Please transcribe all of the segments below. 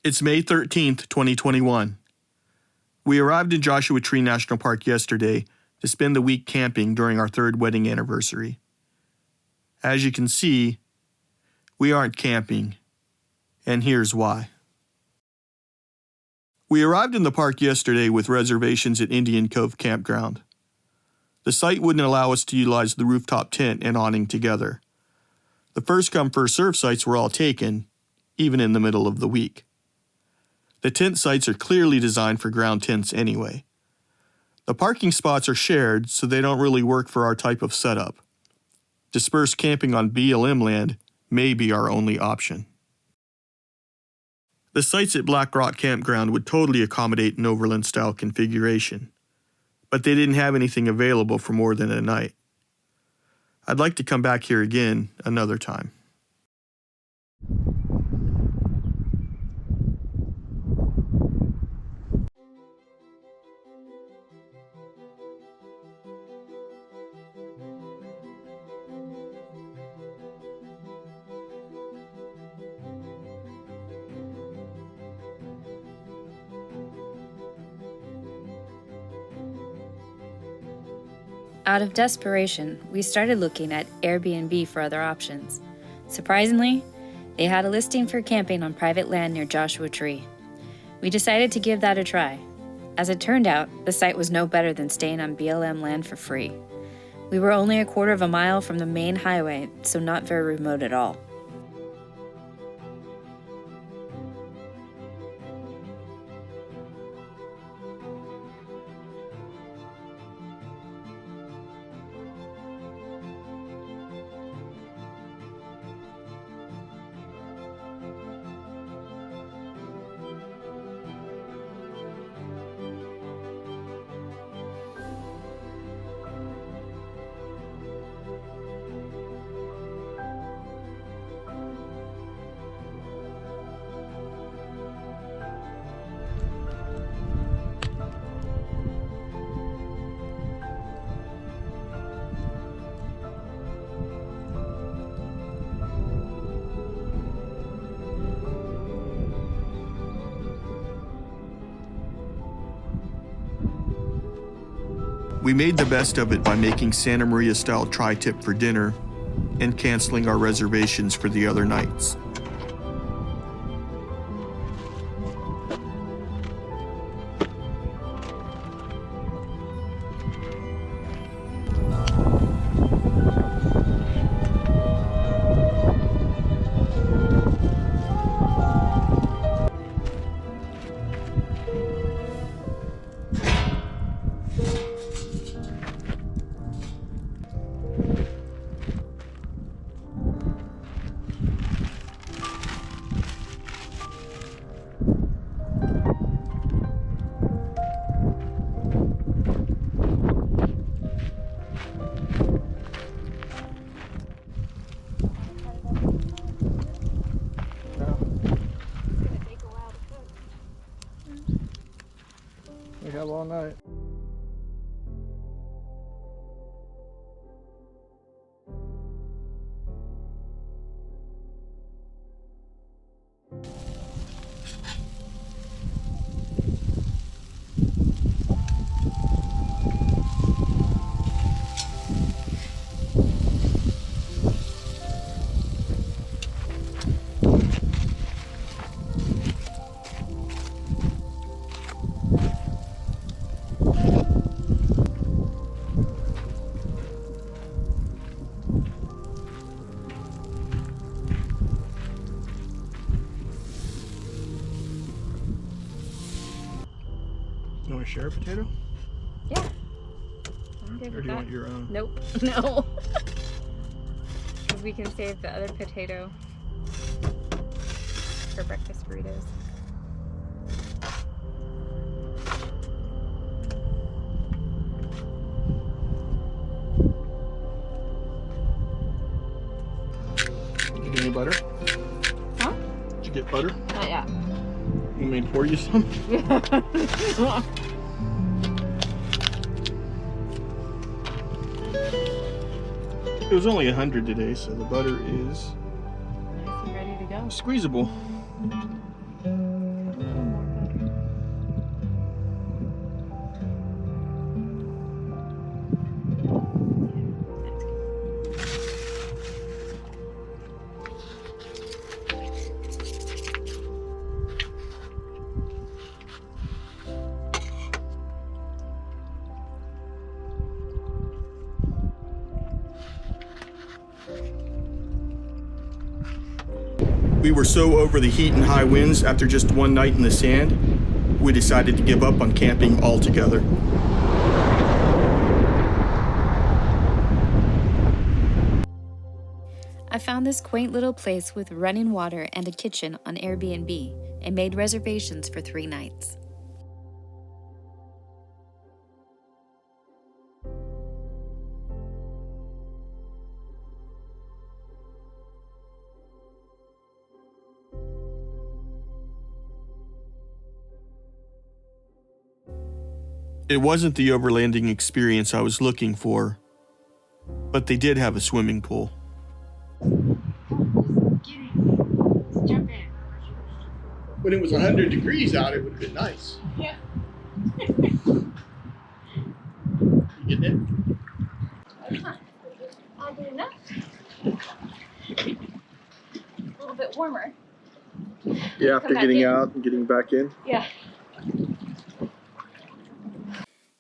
It's May 13th, 2021. We arrived in Joshua Tree National Park yesterday to spend the week camping during our third wedding anniversary. As you can see, we aren't camping, and here's why. We arrived in the park yesterday with reservations at Indian Cove Campground. The site wouldn't allow us to utilize the rooftop tent and awning together. The first-come, first-served sites were all taken, even in the middle of the week. The tent sites are clearly designed for ground tents anyway. The parking spots are shared, so they don't really work for our type of setup. Dispersed camping on BLM land may be our only option. The sites at Black Rock Campground would totally accommodate an overland-style configuration, but they didn't have anything available for more than a night. I'd like to come back here again another time. Out of desperation, we started looking at Air B&B for other options. Surprisingly, they had a listing for camping on private land near Joshua Tree. We decided to give that a try. As it turned out, the site was no better than staying on BLM land for free. We were only a quarter of a mile from the main highway, so not very remote at all. We made the best of it by making Santa Maria-style tri-tip for dinner and canceling our reservations for the other nights. We have all night. You want to share a potato? Yeah. I'm good Or with do you that. want your own? Nope. No. Because we can save the other potato for breakfast burritos. Did you get any butter? Huh? Did you get butter? Not yet. You made pour you some? It was only 100 today, so the butter is Nice and ready to go. squeezable. We were so over the heat and high winds after just one night in the sand, we decided to give up on camping altogether. I found this quaint little place with running water and a kitchen on Airbnb and made reservations for 3 nights. It wasn't the overlanding experience I was looking for, but they did have a swimming pool. Just jump in. When it was 100 degrees out, it would have been nice. Yeah. You getting it? Oddly enough. A little bit warmer. Yeah, after getting out and getting back in. Yeah.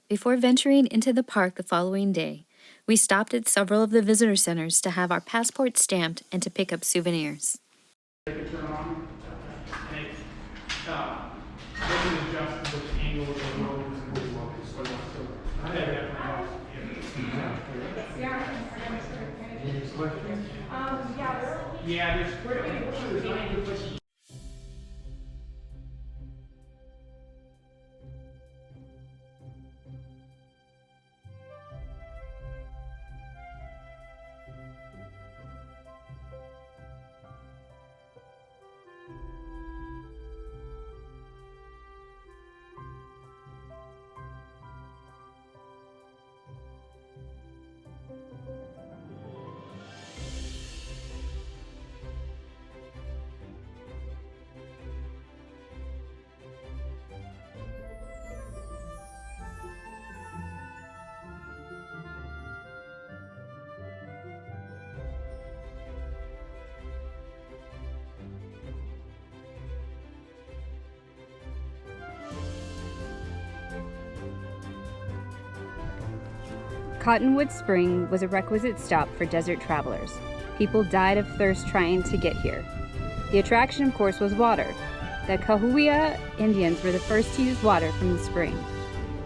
Before venturing into the park the following day, we stopped at several of the visitor centers to have our passports stamped and to pick up souvenirs. Turn on, and it doesn't adjust with the angle of the road and the wall. So that definitely helps. Yeah, there's not even pushing. Cottonwood Spring was a requisite stop for desert travelers. People died of thirst trying to get here. The attraction, of course, was water. The Cahuilla Indians were the first to use water from the spring.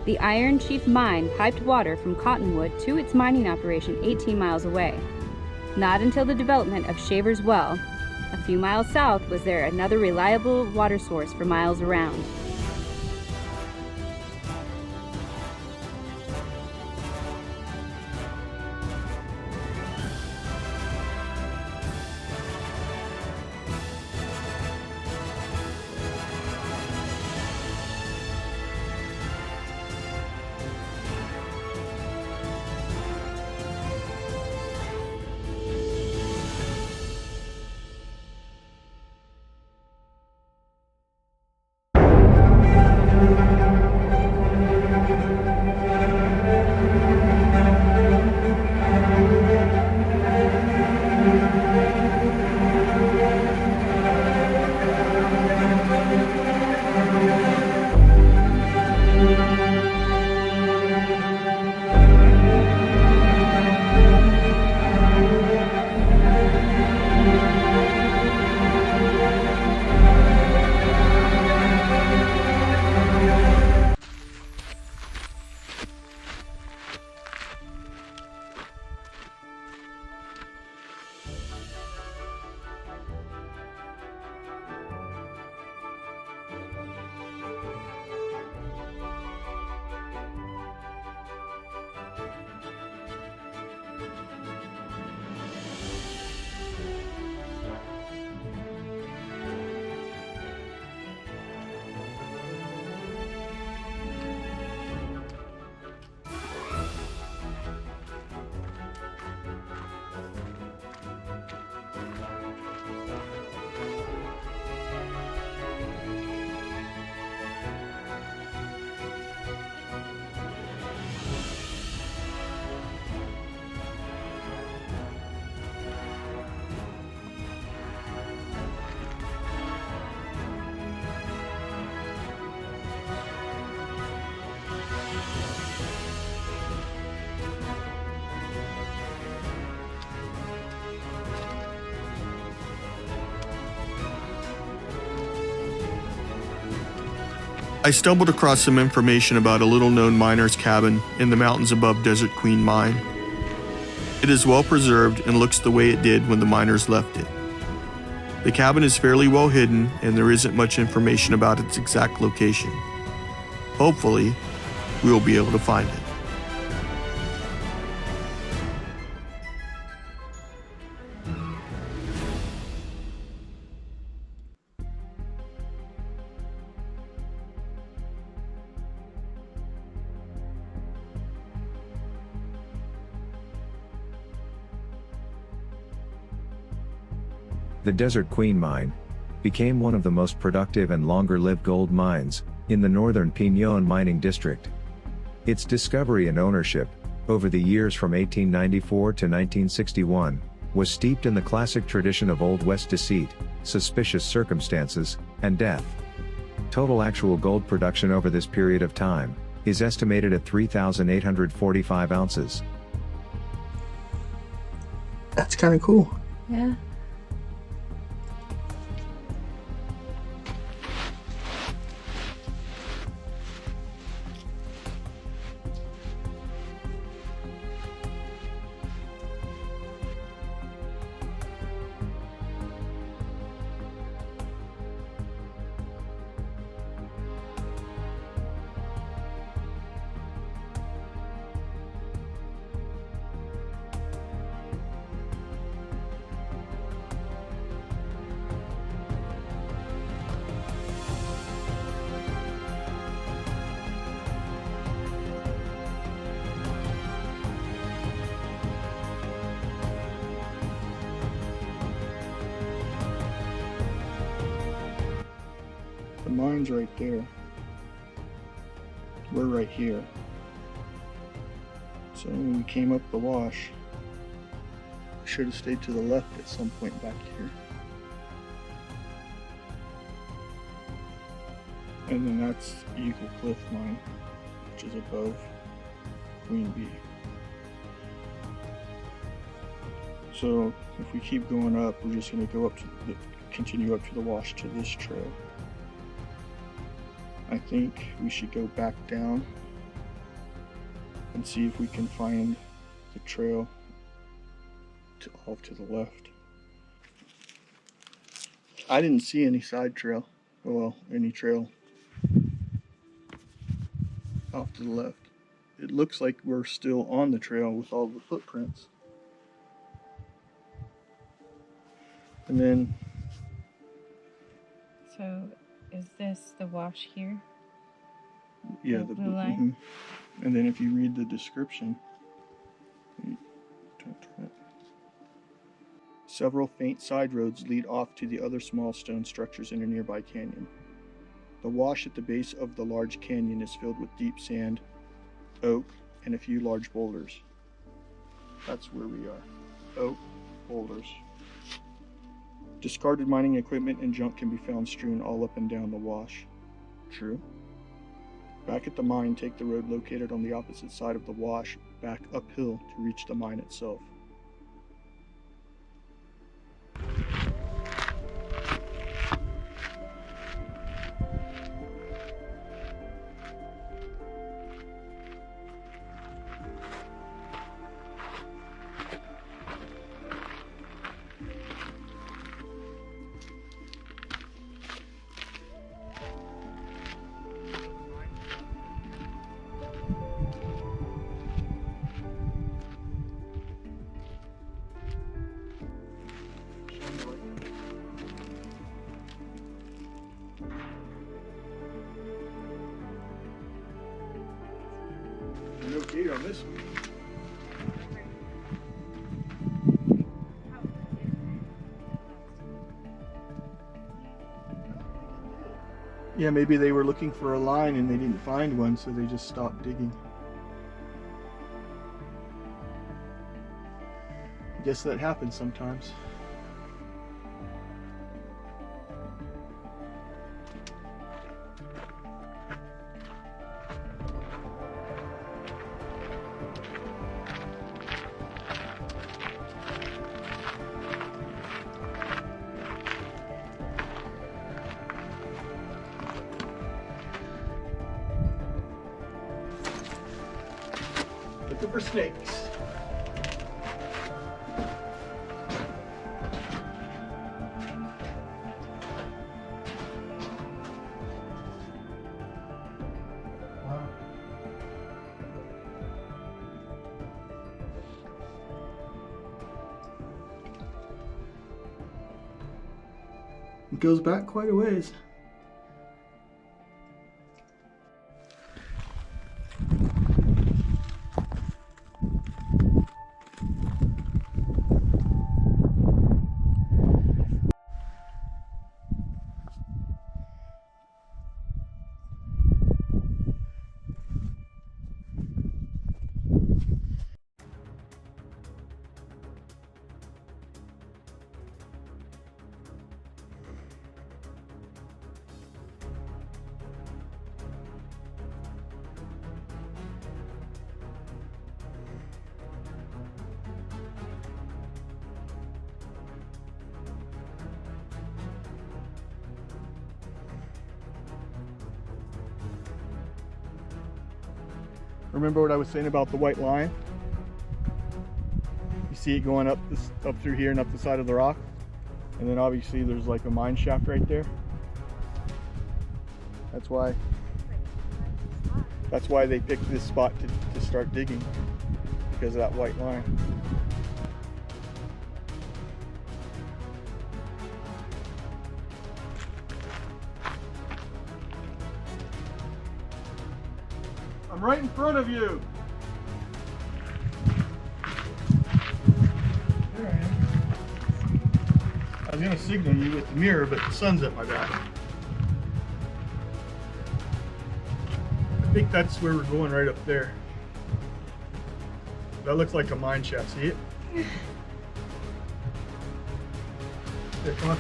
The Iron Chief Mine piped water from Cottonwood to its mining operation 18 miles away. Not until the development of Shaver's Well, a few miles south, was there another reliable water source for miles around. I stumbled across some information about a little-known miner's cabin in the mountains above Desert Queen Mine. It is well preserved and looks the way it did when the miners left it. The cabin is fairly well hidden and there isn't much information about its exact location. Hopefully, we will be able to find it. The Desert Queen Mine became one of the most productive and longer-lived gold mines in the northern Piñon mining district. Its discovery and ownership, over the years from 1894 to 1961, was steeped in the classic tradition of Old West deceit, suspicious circumstances, and death. Total actual gold production over this period of time is estimated at 3,845 ounces. That's kind of cool. Yeah. The mine's right there. We're right here. So when we came up the wash, we should have stayed to the left at some point back here. And then that's Eagle Cliff Mine, which is above Queen Bee. So if we keep going up, we're just going to go up to continue up to the wash to this trail. I think we should go back down and see if we can find the trail off to the left. I didn't see any side trail, well, any trail off to the left. It looks like we're still on the trail with all the footprints. And then, So is this the wash here? yeah, The blue line? And then if you read the description, several faint side roads lead off to the other small stone structures in a nearby canyon. The wash at the base of the large canyon is filled with deep sand, oak, and a few large boulders. That's where we are. Oak, boulders. Discarded mining equipment and junk can be found strewn all up and down the wash. True. Back at the mine, take the road located on the opposite side of the wash back uphill to reach the mine itself. No gate on this one. Yeah, maybe they were looking for a line and they didn't find one, so they just stopped digging. I guess that happens sometimes. for snakes. It goes back quite a ways. Remember what I was saying about the white line? You see it going up through here and up the side of the rock, and then obviously there's like a mine shaft right there. That's why they picked this spot to start digging, because of that white line. I'm right in front of you. There I am. I was gonna signal you with the mirror, but the sun's at my back. I think that's where we're going, right up there. That looks like a mine shaft. See it? There, come up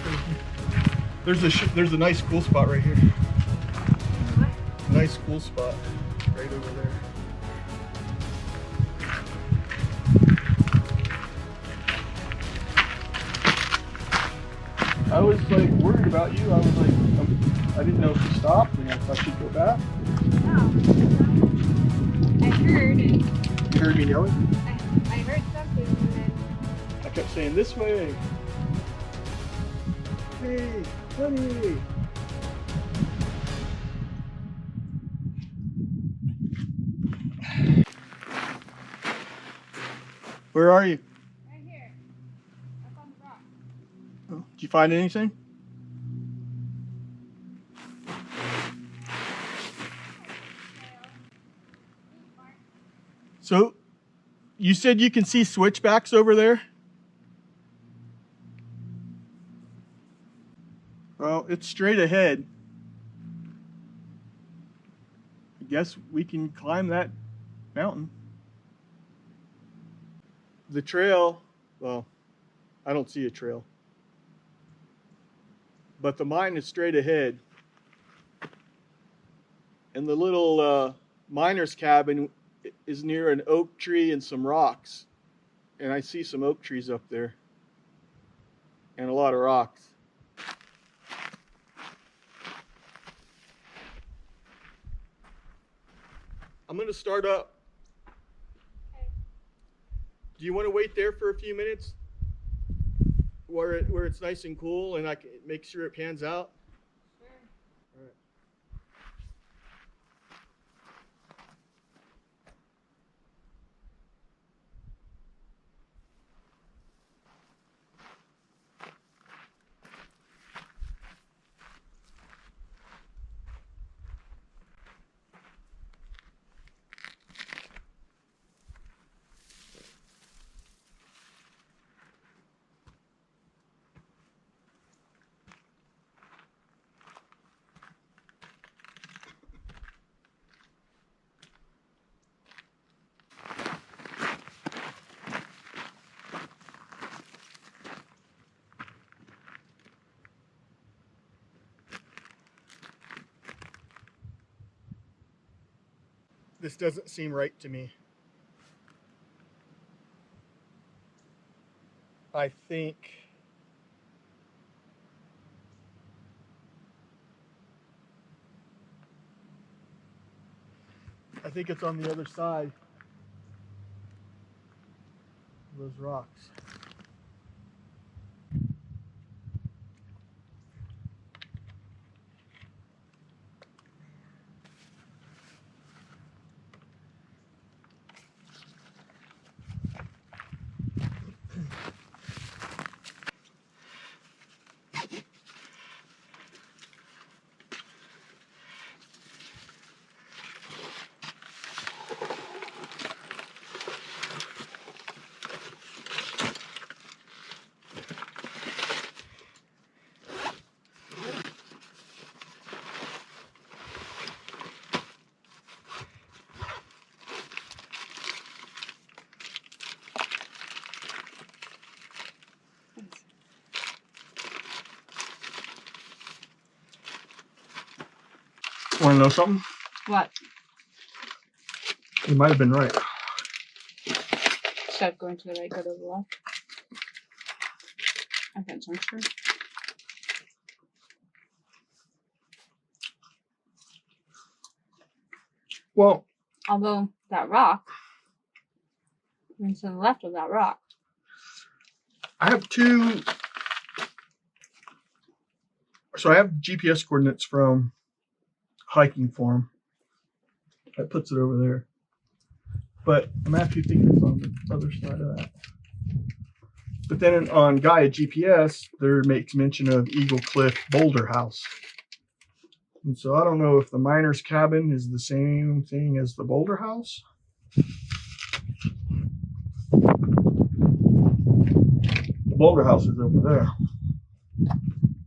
there. There's a nice cool spot right here. Nice cool spot. Right over there. I was like worried about you. I was like, I didn't know if you stopped and if I should go back. No. I heard. You heard me yelling? I heard something and then I kept saying, this way. Hey, buddy. Where are you? right here. Up on the rock. Oh, did you find anything? So, you said you can see switchbacks over there? Well, it's straight ahead. I guess we can climb that mountain. The trail, well, I don't see a trail. But the mine is straight ahead. And the little miner's cabin is near an oak tree and some rocks. And I see some oak trees up there. And a lot of rocks. I'm going to start up. Do you want to wait there for a few minutes where it's nice and cool and I can make sure it pans out? Sure. All right. This doesn't seem right to me. I think it's on the other side. those rocks. Want to know something? What? You might have been right. Start going to the right, go to the left. I think so, sure. Well, Although that rock, and to the left of that rock. I have two. So I have GPS coordinates from Hiking Forum. That puts it over there. But I'm actually thinking it's on the other side of that. But then on Gaia GPS, there makes mention of Eagle Cliff Boulder House. And so I don't know if the miner's cabin is the same thing as the Boulder House. The Boulder House is over there.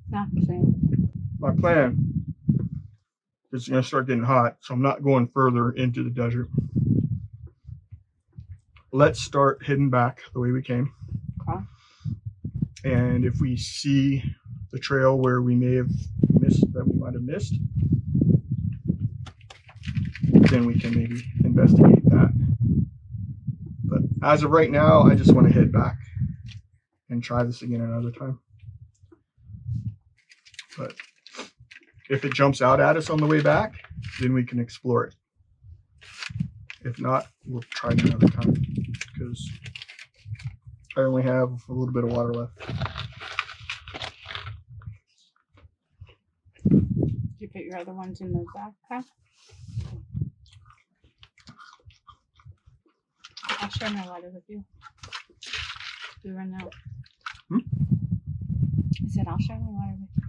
Not the same. My plan is going to start getting hot, so I'm not going further into the desert. Let's start heading back the way we came. Okay. And if we see the trail where we may have missed, that we might have missed, then we can maybe investigate that. But as of right now, I just want to head back and try this again another time. But if it jumps out at us on the way back, then we can explore it. If not, we'll try it another time because I only have a little bit of water left. Did you put your other ones in the backpack? I'll share my water with you. We run out. I said I'll share my water with you.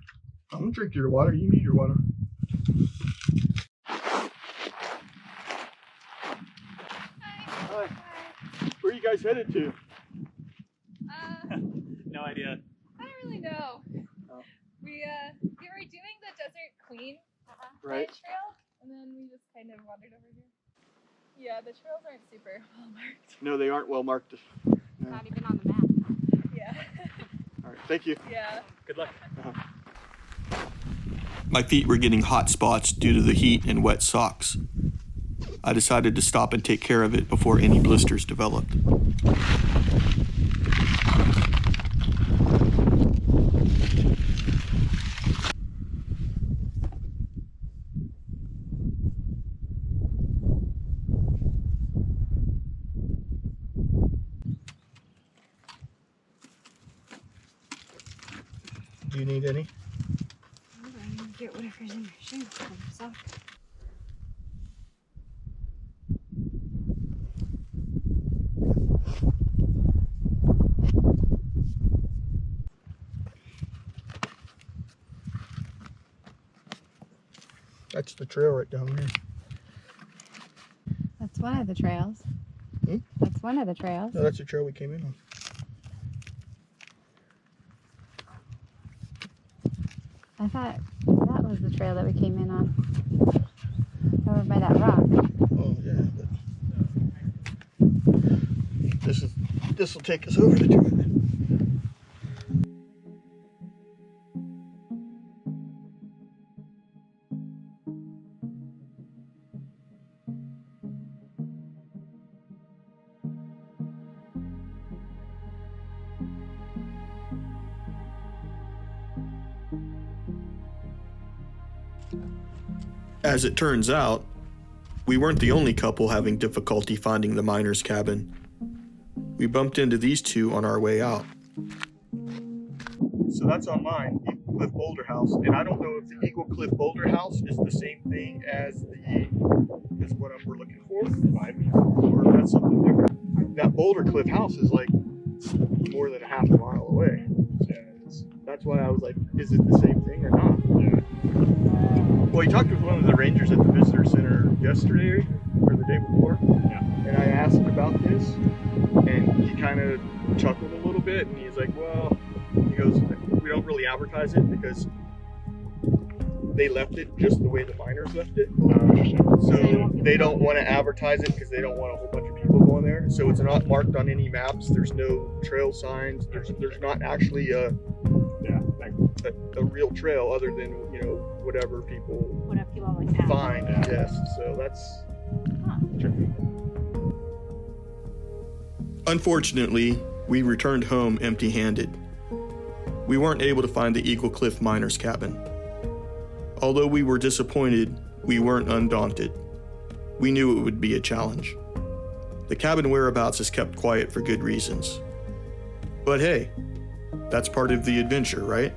I'm gonna drink your water. You need your water. Hi. Where are you guys headed to? No idea. I don't really know. Oh. We were doing the Desert Queen Right. trail, and then we just kind of wandered over here. Yeah, the trails aren't super well marked. No, they aren't well marked. No. Not even on the map. Yeah. All right. Thank you. Yeah. Good luck. My feet were getting hot spots due to the heat and wet socks. I decided to stop and take care of it before any blisters developed. Do you need any? I'm gonna get whatever's in your shoes from the sock. That's the trail right down there. That's one of the trails. Hmm? That's one of the trails. No, that's the trail we came in on. I thought that was the trail that we came in on. Over by that rock. Oh yeah, but this will take us over the trail. As it turns out, we weren't the only couple having difficulty finding the miner's cabin. We bumped into these two on our way out. So that's on mine, Eagle Cliff Boulder House, and I don't know if the Eagle Cliff Boulder House is the same thing as what we're looking for, or if that's something different. That Boulder Cliff House is like more than a half a mile away. That's why I was like, is it the same thing or not? Yeah. Well, you talked with one of the rangers at the visitor center yesterday or the day before, and I asked about this, and he kind of chuckled a little bit, and he's like, well, he goes, we don't really advertise it because they left it just the way the miners left it. So they don't want to advertise it because they don't want a whole bunch of people going there. So it's not marked on any maps. There's no trail signs. There's not actually a real trail other than, you know, whatever people find. Yes. So that's tricky. Unfortunately, we returned home empty-handed. We weren't able to find the Eagle Cliff miners' cabin. Although we were disappointed, we weren't undaunted. We knew it would be a challenge. The cabin whereabouts is kept quiet for good reasons. But hey, that's part of the adventure, right?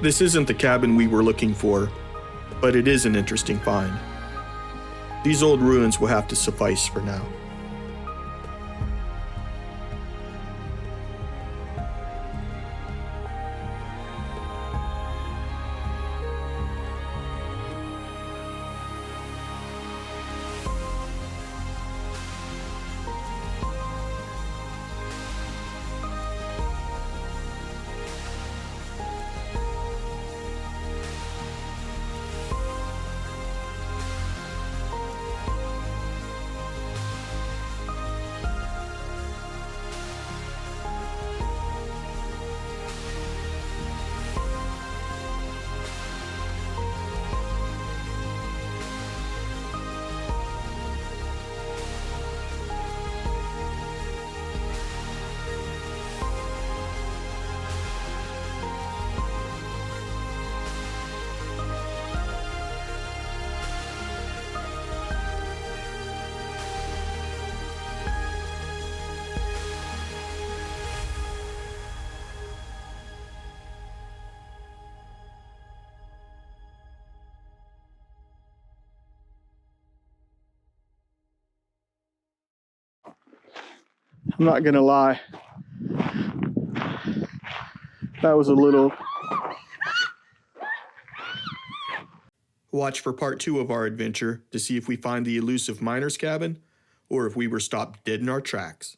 This isn't the cabin we were looking for, but it is an interesting find. These old ruins will have to suffice for now. I'm not gonna lie. That was a little. Watch for part 2 of our adventure to see if we find the elusive miners' cabin or if we were stopped dead in our tracks.